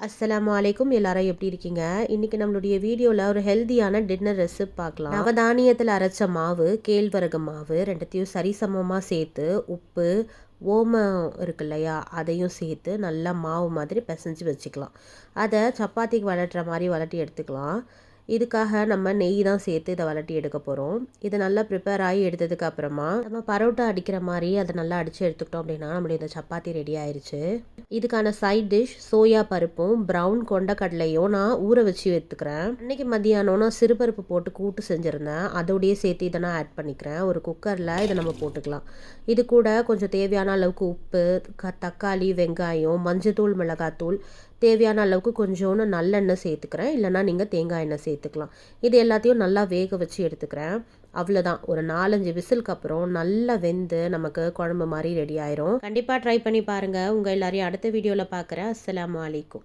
அஸ்ஸலாமு அலைக்கும். எல்லாரும் எப்படி இருக்கீங்க? இன்னைக்கு நம்மளுடைய வீடியோவில் ஒரு ஹெல்தியான டின்னர் ரெசிபி பார்க்கலாம். நவதானியத்தில் அரைச்ச மாவு, கேழ்வரகு மாவு ரெண்டுத்தையும் சரிசமமாக சேர்த்து உப்பு, ஓமம் இருக்கு இல்லையா, அதையும் சேர்த்து நல்லா மாவு மாதிரி பிசைஞ்சு வச்சுக்கலாம். அதை சப்பாத்திக்கு வளட்டுற மாதிரி வளட்டி எடுத்துக்கலாம். இதுக்காக நம்ம நெய் தான் சேர்த்து இதை வளட்டி எடுக்க போகிறோம். இது நல்லா ப்ரிப்பேர் ஆகி எடுத்ததுக்கு அப்புறமா நம்ம பரோட்டா அடிக்கிற மாதிரி அதை நல்லா அடித்து எடுத்துக்கிட்டோம் அப்படின்னா நம்மளுடைய இந்த சப்பாத்தி ரெடி ஆயிடுச்சு. இதுக்கான சைட் டிஷ் சோயா பருப்பும் ப்ரௌன் கொண்டக்கடலையும் நான் ஊற வச்சு எடுத்துக்கிறேன். அன்னைக்கு மதியானம் நான் சிறுபருப்பு போட்டு கூட்டு செஞ்சுருந்தேன். அதோடையே சேர்த்து இதை நான் ஆட் பண்ணிக்கிறேன். ஒரு குக்கரில் இதை நம்ம போட்டுக்கலாம். இது கூட கொஞ்சம் தேவையான அளவுக்கு உப்பு, தக்காளி, வெங்காயம், மஞ்சத்தூள், மிளகாத்தூள், தேவையான அளவுக்கு கொஞ்சோன்னு நல்லெண்ணெய் சேர்த்துக்கிறேன். இல்லைனா நீங்கள் தேங்காய் எண்ணெய் சேர்த்துக்கலாம். இது எல்லாத்தையும் நல்லா வேக வச்சு எடுத்துக்கிறேன். அவ்வளோதான். ஒரு 4-5 விசிலுக்கு அப்புறம் நல்லா வெந்து நமக்கு குழம்பு மாதிரி ரெடி ஆயிரும். கண்டிப்பாக ட்ரை பண்ணி பாருங்கள். உங்கள் எல்லாரையும் அடுத்த வீடியோவில் பார்க்குறேன். அஸ்ஸலாமு அலைக்கும்.